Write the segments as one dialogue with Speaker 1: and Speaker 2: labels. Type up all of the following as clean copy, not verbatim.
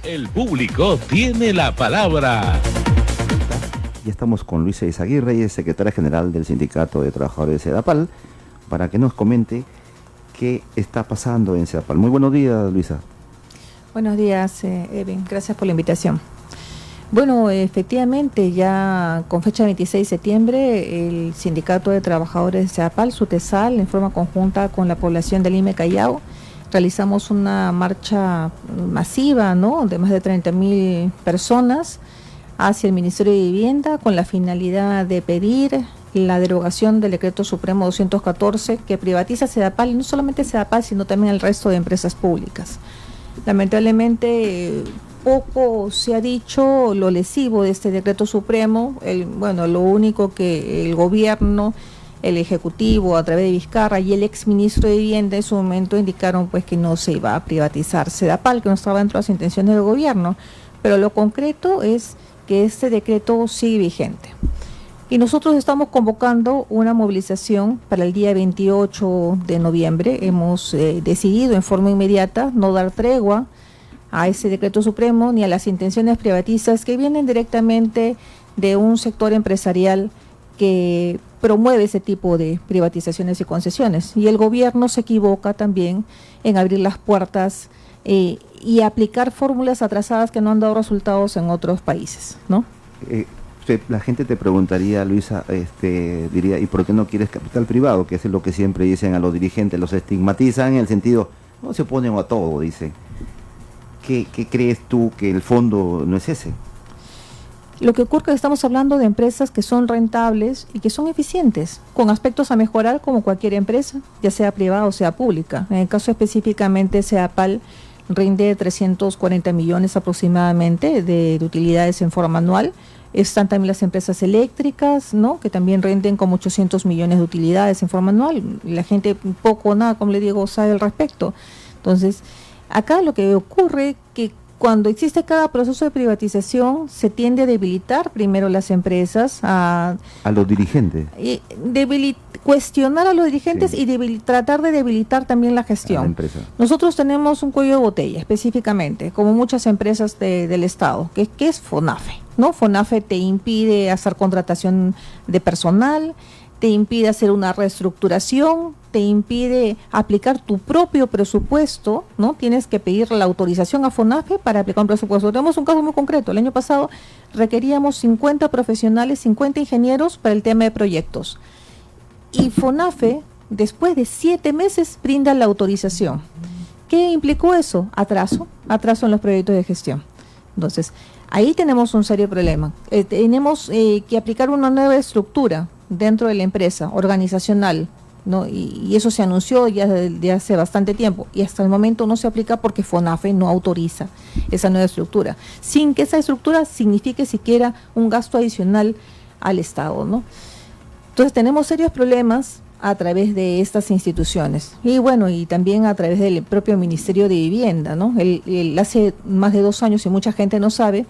Speaker 1: El público tiene la palabra.
Speaker 2: Ya estamos con Luisa Izaguirre, secretaria general del Sindicato de Trabajadores de Sedapal, para que nos comente qué está pasando en Sedapal. Muy buenos días, Luisa.
Speaker 3: Buenos días, Eben. Gracias por la invitación. Bueno, efectivamente, ya con fecha 26 de septiembre, el Sindicato de Trabajadores de Sedapal, SUTESAL, en forma conjunta con la población del Lima Callao, realizamos una marcha masiva, ¿no?, de más de 30.000 personas hacia el Ministerio de Vivienda con la finalidad de pedir la derogación del Decreto Supremo 214 que privatiza Sedapal, y no solamente Sedapal, sino también el resto de empresas públicas. Lamentablemente, poco se ha dicho lo lesivo de este Decreto Supremo. Lo único que el gobierno, el Ejecutivo, a través de Vizcarra y el exministro de Vivienda en su momento indicaron pues que no se iba a privatizar Sedapal, que no estaba dentro de las intenciones del gobierno, pero lo concreto es que este decreto sigue vigente. Y nosotros estamos convocando una movilización para el día 28 de noviembre. Hemos decidido en forma inmediata no dar tregua a ese decreto supremo ni a las intenciones privatistas que vienen directamente de un sector empresarial que promueve ese tipo de privatizaciones y concesiones. Y el gobierno se equivoca también en abrir las puertas y aplicar fórmulas atrasadas que no han dado resultados en otros países, ¿no?
Speaker 2: La gente te preguntaría, Luisa, diría, ¿y por qué no quieres capital privado? Que es lo que siempre dicen a los dirigentes, los estigmatizan en el sentido, no se oponen a todo, dicen. ¿Qué crees tú que el fondo no es ese?
Speaker 3: Lo que ocurre es que estamos hablando de empresas que son rentables y que son eficientes, con aspectos a mejorar como cualquier empresa, ya sea privada o sea pública. En el caso específicamente, Sedapal rinde 340 millones aproximadamente de utilidades en forma anual. Están también las empresas eléctricas, ¿no?, que también rinden como 800 millones de utilidades en forma anual. La gente poco o nada, como le digo, sabe al respecto. Entonces, acá lo que ocurre que cuando existe cada proceso de privatización se tiende a debilitar primero las empresas, a
Speaker 2: los dirigentes.
Speaker 3: Cuestionar a los dirigentes, sí, y tratar de debilitar también la gestión. Nosotros tenemos un cuello de botella específicamente, como muchas empresas del Estado, que es FONAFE, ¿no? FONAFE te impide hacer contratación de personal, te impide hacer una reestructuración, te impide aplicar tu propio presupuesto, ¿no? Tienes que pedir la autorización a FONAFE para aplicar un presupuesto. Tenemos un caso muy concreto. El año pasado requeríamos 50 profesionales, 50 ingenieros para el tema de proyectos. Y FONAFE, después de 7 meses, brinda la autorización. ¿Qué implicó eso? Atraso en los proyectos de gestión. Entonces, ahí tenemos un serio problema. Tenemos que aplicar una nueva estructura dentro de la empresa, organizacional, ¿no? Y eso se anunció ya de hace bastante tiempo y hasta el momento no se aplica porque FONAFE no autoriza esa nueva estructura, sin que esa estructura signifique siquiera un gasto adicional al Estado, ¿no? Entonces tenemos serios problemas a través de estas instituciones y bueno, y también a través del propio Ministerio de Vivienda, ¿no? Hace más de 2 años, y mucha gente no sabe,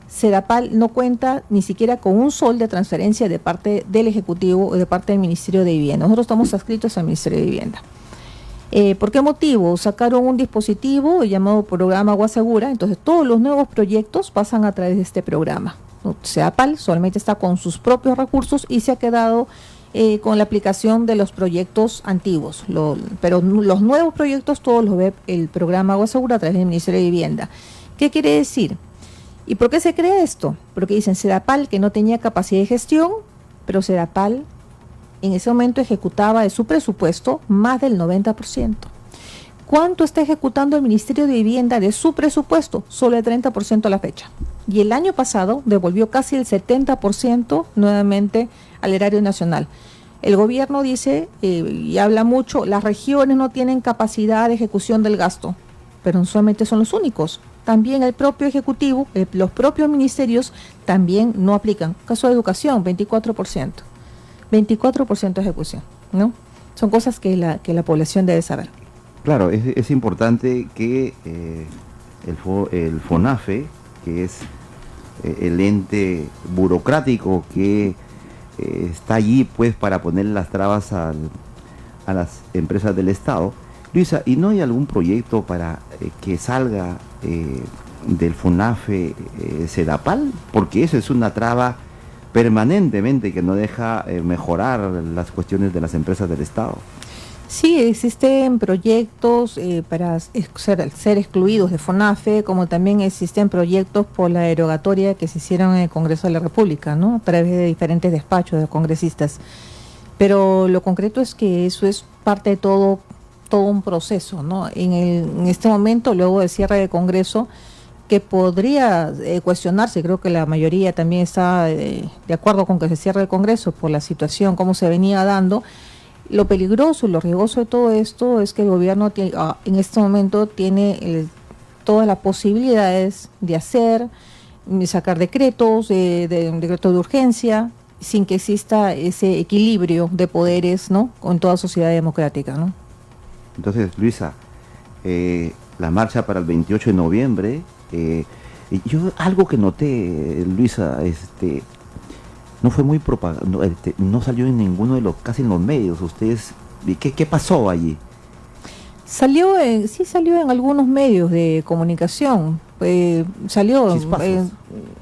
Speaker 3: Sedapal no cuenta ni siquiera con un sol de transferencia de parte del Ejecutivo o de parte del Ministerio de Vivienda. Nosotros estamos adscritos al Ministerio de Vivienda. ¿Por qué motivo? Sacaron un dispositivo llamado Programa Agua Segura, entonces todos los nuevos proyectos pasan a través de este programa. Sedapal solamente está con sus propios recursos y se ha quedado con la aplicación de los proyectos antiguos, pero los nuevos proyectos todos los ve el Programa Agua Segura a través del Ministerio de Vivienda. ¿Qué quiere decir? ¿Y por qué se cree esto? Porque dicen Sedapal que no tenía capacidad de gestión, pero Sedapal en ese momento ejecutaba de su presupuesto más del 90%. ¿Cuánto está ejecutando el Ministerio de Vivienda de su presupuesto? Solo el 30% a la fecha. Y el año pasado devolvió casi el 70% nuevamente al erario nacional. El gobierno dice, y habla mucho, las regiones no tienen capacidad de ejecución del gasto, pero no solamente son los únicos. También el propio Ejecutivo, los propios ministerios también no aplican. Caso de educación, 24%. 24% de ejecución, ¿no? Son cosas que la población debe saber.
Speaker 2: Claro, es importante que el FONAFE, que es el ente burocrático que está allí pues para poner las trabas a las empresas del Estado. Luisa, ¿y no hay algún proyecto para que salga del FUNAFE Sedapal, porque eso es una traba permanentemente que no deja mejorar las cuestiones de las empresas del Estado.
Speaker 3: Sí, existen proyectos para ser excluidos de FONAFE, como también existen proyectos por la derogatoria que se hicieron en el Congreso de la República, ¿no? A través de diferentes despachos de congresistas. Pero lo concreto es que eso es parte de todo un proceso, ¿no? En este momento, luego del cierre del Congreso, que podría cuestionarse, creo que la mayoría también está de acuerdo con que se cierre el Congreso por la situación, cómo se venía dando. Lo peligroso, lo riesgoso de todo esto es que el gobierno en este momento tiene todas las posibilidades de sacar decretos, decretos de urgencia, sin que exista ese equilibrio de poderes, ¿no? Con toda sociedad democrática, ¿no?
Speaker 2: Entonces, Luisa, la marcha para el 28 de noviembre, yo algo que noté, Luisa, no fue muy no salió en ninguno de casi en los medios. Ustedes, ¿qué pasó allí?
Speaker 3: Salió en algunos medios de comunicación, salió,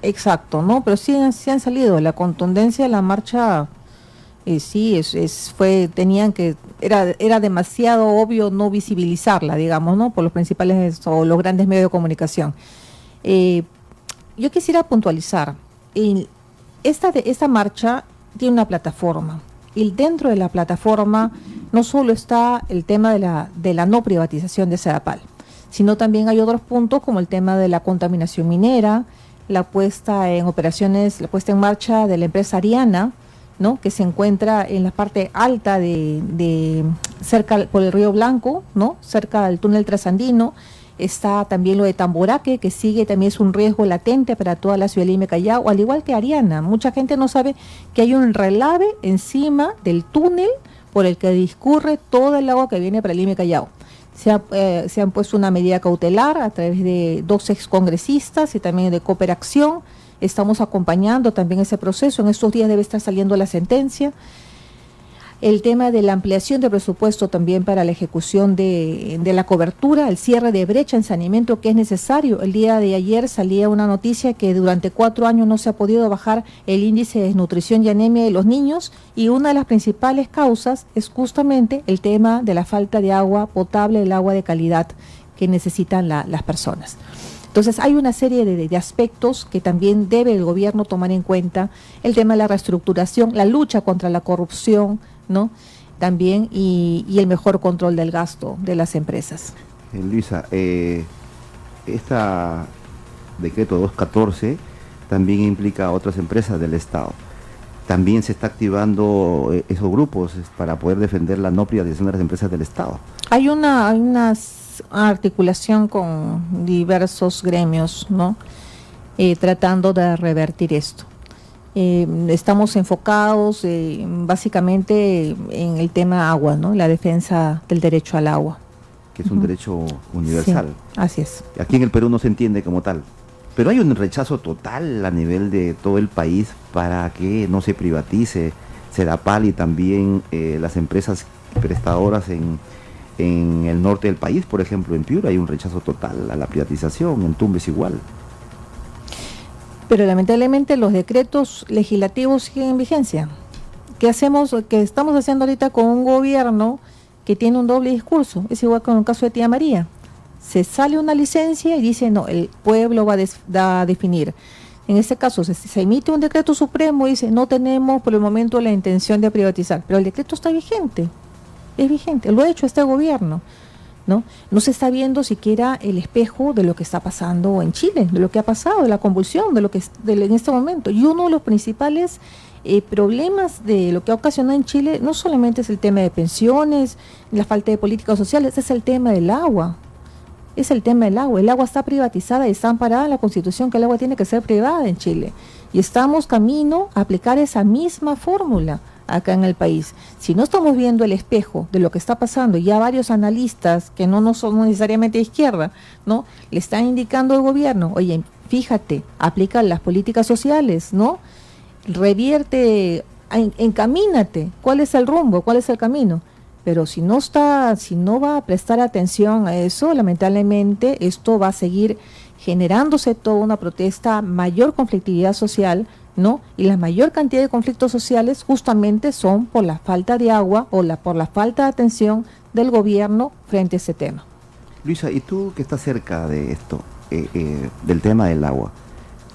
Speaker 3: exacto, ¿no? Pero sí han salido. La contundencia de la marcha, era demasiado obvio no visibilizarla, digamos, ¿no? Por los principales o los grandes medios de comunicación. Yo quisiera puntualizar. Esta marcha tiene una plataforma, y dentro de la plataforma no solo está el tema de la no privatización de Sedapal, sino también hay otros puntos como el tema de la contaminación minera, la puesta en marcha de la empresa Ariana, ¿no? Que se encuentra en la parte alta cerca por el Río Blanco, ¿no? Cerca del túnel trasandino. Está también lo de Tamboraque, que también es un riesgo latente para toda la ciudad de Lima y Callao, al igual que Ariana. Mucha gente no sabe que hay un relave encima del túnel por el que discurre todo el agua que viene para Lima y Callao. Se han puesto una medida cautelar a través de 2 excongresistas y también de Cooperación. Estamos acompañando también ese proceso. En estos días debe estar saliendo la sentencia. El tema de la ampliación de presupuesto también para la ejecución de la cobertura, el cierre de brecha en saneamiento que es necesario. El día de ayer salía una noticia que durante 4 años no se ha podido bajar el índice de desnutrición y anemia de los niños, y una de las principales causas es justamente el tema de la falta de agua potable, el agua de calidad que necesitan las personas. Entonces hay una serie de aspectos que también debe el gobierno tomar en cuenta, el tema de la reestructuración, la lucha contra la corrupción, ¿no? También y el mejor control del gasto de las empresas.
Speaker 2: Luisa, este decreto 214 también implica a otras empresas del Estado. También se está activando esos grupos para poder defender la no privatización de las empresas del Estado. Hay
Speaker 3: una articulación con diversos gremios, ¿no? Tratando de revertir esto. Estamos enfocados básicamente en el tema agua, ¿no? La defensa del derecho al agua.
Speaker 2: Que es un derecho universal.
Speaker 3: Sí, así es.
Speaker 2: Aquí en el Perú no se entiende como tal. Pero hay un rechazo total a nivel de todo el país para que no se privatice Sedapal y también las empresas prestadoras en el norte del país. Por ejemplo, en Piura hay un rechazo total a la privatización, en Tumbes igual.
Speaker 3: Pero lamentablemente los decretos legislativos siguen en vigencia. ¿Qué estamos haciendo ahorita con un gobierno que tiene un doble discurso? Es igual con el caso de Tía María. Se sale una licencia y dice, no, el pueblo va a definir. En este caso se emite un decreto supremo y dice, no tenemos por el momento la intención de privatizar. Pero el decreto está vigente, es vigente, lo ha hecho este gobierno. No se está viendo siquiera el espejo de lo que está pasando en Chile, de lo que ha pasado, de la convulsión, en este momento. Y uno de los principales problemas de lo que ha ocasionado en Chile no solamente es el tema de pensiones, la falta de políticas sociales, es el tema del agua. Es el tema del agua. El agua está privatizada y está amparada en la Constitución que el agua tiene que ser privada en Chile. Y estamos camino a aplicar esa misma fórmula acá en el país. Si no estamos viendo el espejo de lo que está pasando, ya varios analistas que no son necesariamente de izquierda, ¿no? Le están indicando al gobierno, oye, fíjate, aplica las políticas sociales, ¿no? Revierte, encamínate, ¿cuál es el rumbo? ¿Cuál es el camino? Pero si no va a prestar atención a eso, lamentablemente esto va a seguir generándose toda una protesta, mayor conflictividad social, ¿no? Y la mayor cantidad de conflictos sociales justamente son por la falta de agua o por la falta de atención del gobierno frente a ese tema.
Speaker 2: Luisa, y tú que estás cerca de esto, del tema del agua,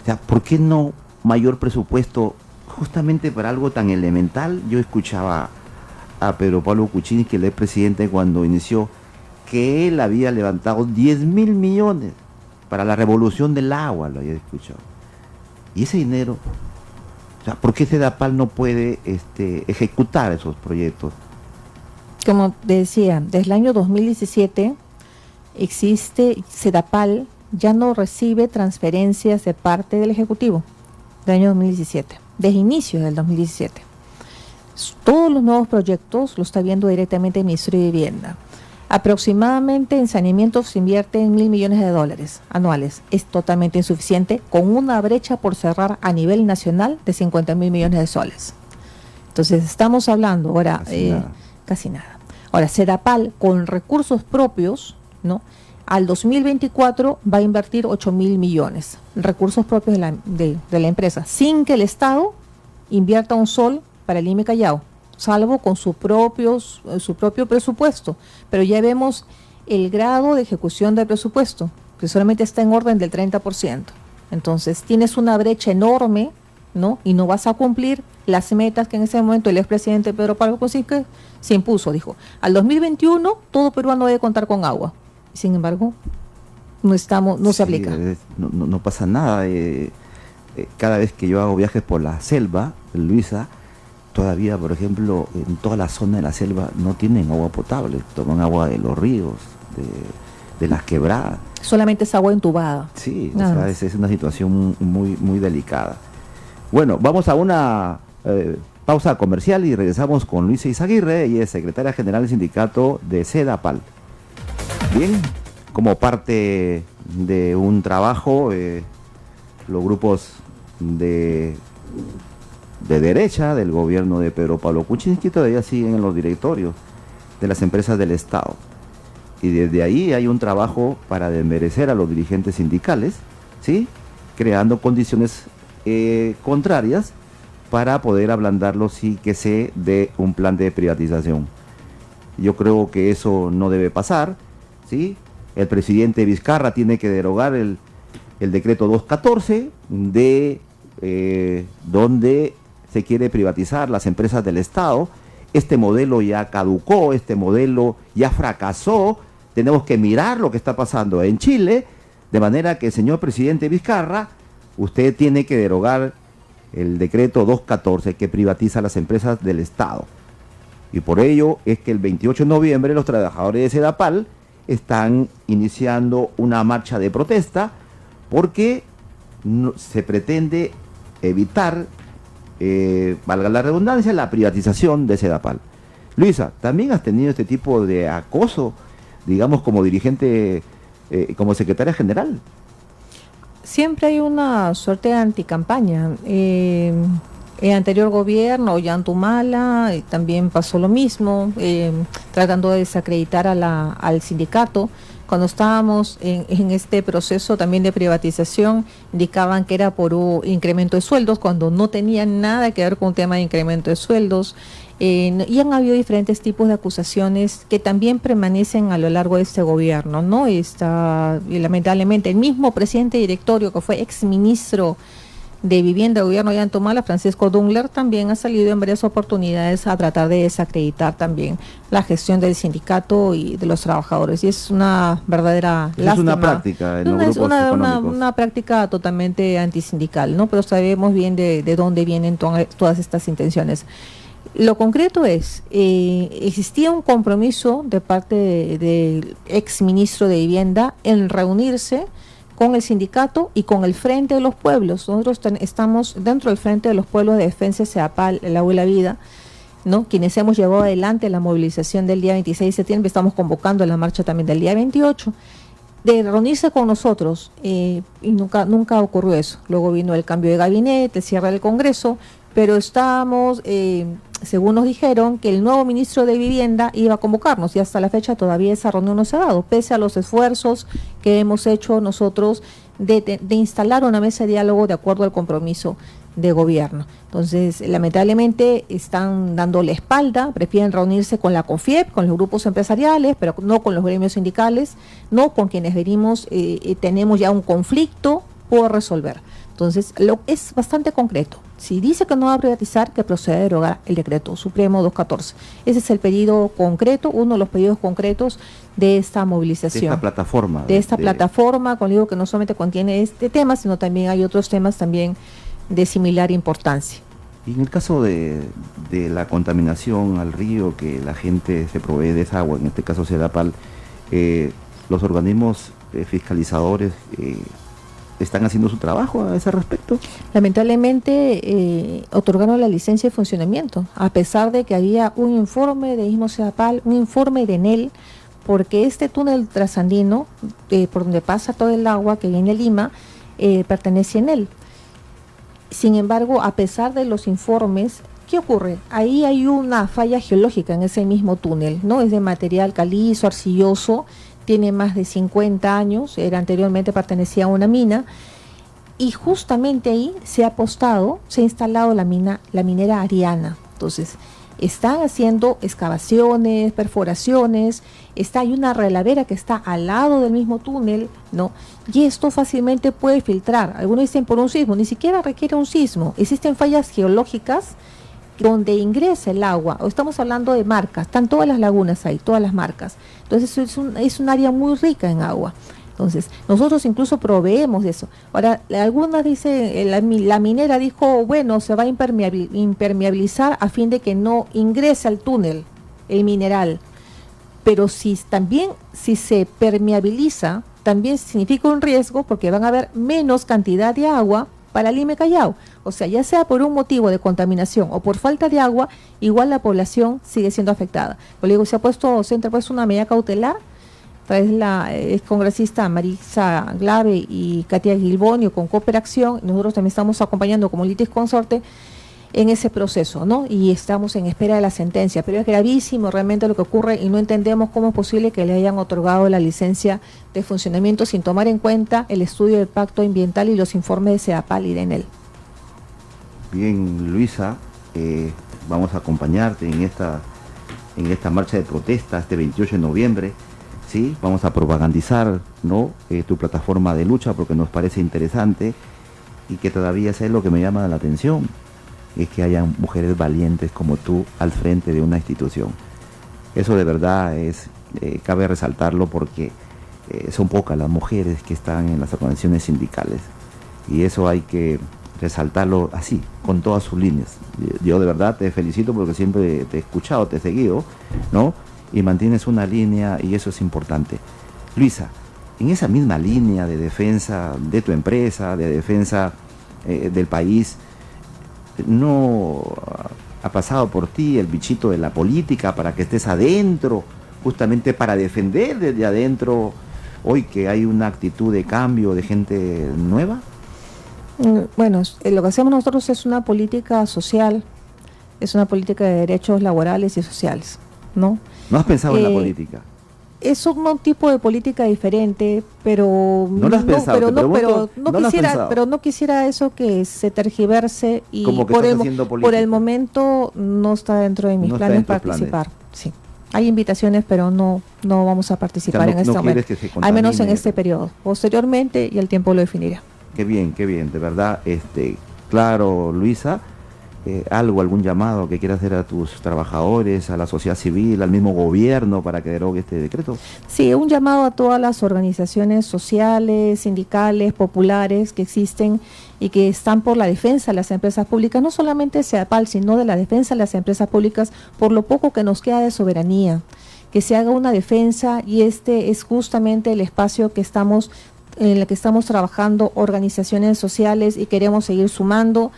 Speaker 2: o sea, ¿por qué no mayor presupuesto justamente para algo tan elemental? Yo escuchaba a Pedro Pablo Kuczynski, el expresidente, cuando inició, que él había levantado 10.000 millones para la revolución del agua, lo había escuchado. Y ese dinero, o sea, ¿por qué Sedapal no puede ejecutar esos proyectos?
Speaker 3: Como decía, desde el año 2017 existe, Sedapal ya no recibe transferencias de parte del Ejecutivo del año 2017, desde inicios del 2017. Todos los nuevos proyectos los está viendo directamente el Ministerio de Vivienda. Aproximadamente en saneamiento se invierte en $1.000 millones anuales. Es totalmente insuficiente, con una brecha por cerrar a nivel nacional de 50.000 millones de soles. Entonces estamos hablando ahora casi nada. Ahora, Sedapal con recursos propios, ¿no? Al 2024 va a invertir 8.000 millones, recursos propios de la empresa, sin que el Estado invierta un sol para el IME Callao, salvo con su propio presupuesto. Pero ya vemos el grado de ejecución del presupuesto, que solamente está en orden del 30%. Entonces tienes una brecha enorme, ¿no? Y no vas a cumplir las metas que en ese momento el expresidente Pedro Pablo Kuczynski se impuso. Dijo, al 2021 todo peruano debe contar con agua. Sin embargo, no se aplica.
Speaker 2: No pasa nada. Cada vez que yo hago viajes por la selva, Luisa, todavía, por ejemplo, en toda la zona de la selva no tienen agua potable, toman agua de los ríos, de las quebradas. Solamente es agua entubada. Sí, o sea, es una situación muy, muy delicada. Bueno, vamos a una pausa comercial y regresamos con Luisa Izaguirre, ella es secretaria general del sindicato de Sedapal. Bien, como parte de un trabajo, los grupos de derecha del gobierno de Pedro Pablo Kuczynski todavía siguen en los directorios de las empresas del Estado. Y desde ahí hay un trabajo para desmerecer a los dirigentes sindicales, ¿sí? Creando condiciones contrarias para poder ablandarlos y que se dé un plan de privatización. Yo creo que eso no debe pasar, ¿sí? El presidente Vizcarra tiene que derogar el decreto 214 donde se quiere privatizar las empresas del Estado. Este modelo ya caducó, este modelo ya fracasó. Tenemos que mirar lo que está pasando en Chile, de manera que, señor presidente Vizcarra, usted tiene que derogar el decreto 214 que privatiza las empresas del Estado. Y por ello es que el 28 de noviembre los trabajadores de Sedapal están iniciando una marcha de protesta porque se pretende evitar, valga la redundancia, la privatización de Sedapal. Luisa, ¿también has tenido este tipo de acoso, digamos, como dirigente, como secretaria general?
Speaker 3: Siempre hay una suerte de anticampaña. El anterior gobierno, Ollantumala, también pasó lo mismo, tratando de desacreditar al sindicato. Cuando estábamos en este proceso también de privatización, indicaban que era por un incremento de sueldos, cuando no tenía nada que ver con un tema de incremento de sueldos. Y han habido diferentes tipos de acusaciones que también permanecen a lo largo de este gobierno, ¿no? Y lamentablemente el mismo presidente directorio, que fue exministro de Vivienda del gobierno de Ollantumala, Francisco Dungler, también ha salido en varias oportunidades a tratar de desacreditar también la gestión del sindicato y de los trabajadores. Y es una verdadera lástima. Es una práctica en los grupos económicos. Una práctica totalmente antisindical, ¿no? Pero sabemos bien de dónde vienen todas estas intenciones. Lo concreto es, existía un compromiso de parte del exministro de Vivienda en reunirse con el sindicato y con el Frente de los Pueblos. Nosotros estamos dentro del Frente de los Pueblos de Defensa Sedapal, el agua y la vida, ¿no? Quienes hemos llevado adelante la movilización del día 26 de septiembre, estamos convocando la marcha también del día 28, de reunirse con nosotros, y nunca ocurrió eso. Luego vino el cambio de gabinete, el cierre del Congreso, pero estábamos, según nos dijeron, que el nuevo ministro de Vivienda iba a convocarnos y hasta la fecha todavía esa reunión no se ha dado, pese a los esfuerzos que hemos hecho nosotros de instalar una mesa de diálogo de acuerdo al compromiso de gobierno. Entonces, lamentablemente están dando la espalda, prefieren reunirse con la CONFIEP, con los grupos empresariales, pero no con los gremios sindicales, no con quienes venimos, tenemos ya un conflicto por resolver. Entonces, es bastante concreto. Si dice que no va a privatizar, que proceda a derogar el decreto supremo 214. Ese es el pedido concreto, uno de los pedidos concretos de esta movilización.
Speaker 2: De esta plataforma.
Speaker 3: De esta plataforma, con digo que no solamente contiene este tema, sino también hay otros temas también de similar importancia.
Speaker 2: Y en el caso de la contaminación al río, que la gente se provee de esa agua, en este caso Sedapal, los organismos fiscalizadores ¿están haciendo su trabajo a ese respecto?
Speaker 3: Lamentablemente otorgaron la licencia de funcionamiento, a pesar de que había un informe de Istmo Sedapal, un informe de ENEL, porque este túnel trasandino, por donde pasa todo el agua que viene de Lima, pertenece a ENEL. Sin embargo, a pesar de los informes, ¿qué ocurre? Ahí hay una falla geológica en ese mismo túnel, ¿no? Es de material calizo, arcilloso, tiene más de 50 años, anteriormente pertenecía a una mina, y justamente ahí se ha instalado la minera Ariana. Entonces, están haciendo excavaciones, perforaciones, hay una relavera que está al lado del mismo túnel, ¿no? Y esto fácilmente puede filtrar. Algunos dicen por un sismo, ni siquiera requiere un sismo. Existen fallas geológicas donde ingresa el agua, o estamos hablando de marcas, están todas las lagunas ahí, todas las marcas. Entonces es un área muy rica en agua. Entonces, nosotros incluso proveemos de eso. Ahora, algunas dicen, la minera dijo, bueno, se va a impermeabilizar a fin de que no ingrese al túnel el mineral. Pero si se permeabiliza, también significa un riesgo porque van a haber menos cantidad de agua para Lima y Callao. O sea, ya sea por un motivo de contaminación o por falta de agua, igual la población sigue siendo afectada. Como digo, se ha puesto una medida cautelar, través de la excongresista Marisa Glave y Katia Gilbonio con Cooperación. Nosotros también estamos acompañando como Litis Consorte en ese proceso, ¿no? Y estamos en espera de la sentencia, pero es gravísimo realmente lo que ocurre y no entendemos cómo es posible que le hayan otorgado la licencia de funcionamiento sin tomar en cuenta el estudio del pacto ambiental y los informes de Sedapal y de ENEL.
Speaker 2: Bien, Luisa, vamos a acompañarte en esta marcha de protesta este 28 de noviembre, ¿sí? Vamos a propagandizar, ¿no? Tu plataforma de lucha porque nos parece interesante y que todavía es lo que me llama la atención, es que hayan mujeres valientes como tú al frente de una institución. Eso de verdad cabe resaltarlo porque son pocas las mujeres que están en las organizaciones sindicales y eso hay que resaltarlo así, con todas sus líneas. Yo de verdad te felicito porque siempre te he escuchado, te he seguido, ¿no? Y mantienes una línea y eso es importante. Luisa, en esa misma línea de defensa de tu empresa, de defensa del país, ¿no ha pasado por ti el bichito de la política para que estés adentro, justamente para defender desde adentro hoy que hay una actitud de cambio de gente nueva?
Speaker 3: Bueno, lo que hacemos nosotros es una política social, es una política de derechos laborales y sociales, ¿no?
Speaker 2: ¿No has pensado en la política?
Speaker 3: Es un tipo de política diferente, pero
Speaker 2: no lo has pensado,
Speaker 3: pero no quisiera eso que se tergiverse y
Speaker 2: como que
Speaker 3: por el momento no está dentro de mis planes participar. Sí. Hay invitaciones, pero no vamos a participar en este momento, al menos en este periodo. Posteriormente y el tiempo lo definirá.
Speaker 2: Qué bien, de verdad, claro, Luisa, algún llamado que quieras hacer a tus trabajadores, a la sociedad civil, al mismo gobierno para que derogue este decreto.
Speaker 3: Sí, un llamado a todas las organizaciones sociales, sindicales, populares que existen y que están por la defensa de las empresas públicas, no solamente Sedapal, sino de la defensa de las empresas públicas por lo poco que nos queda de soberanía, que se haga una defensa y este es justamente el espacio en el que estamos trabajando organizaciones sociales y queremos seguir sumando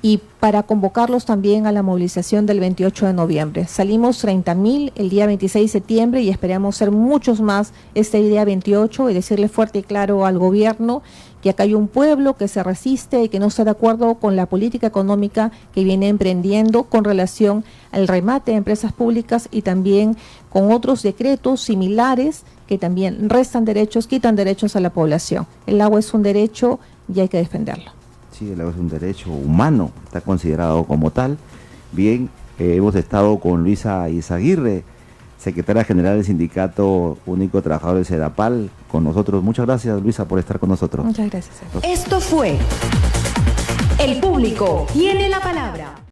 Speaker 3: y para convocarlos también a la movilización del 28 de noviembre. Salimos 30.000 el día 26 de septiembre y esperamos ser muchos más este día 28 y decirle fuerte y claro al gobierno que acá hay un pueblo que se resiste y que no está de acuerdo con la política económica que viene emprendiendo con relación al remate de empresas públicas y también con otros decretos similares que también restan derechos, quitan derechos a la población. El agua es un derecho y hay que defenderlo.
Speaker 2: Sí, el agua es un derecho humano, está considerado como tal. Bien, hemos estado con Luisa Izaguirre, secretaria general del Sindicato Único Trabajador de Sedapal, con nosotros. Muchas gracias, Luisa, por estar con nosotros.
Speaker 3: Muchas gracias.
Speaker 4: Esto fue El Público tiene la palabra.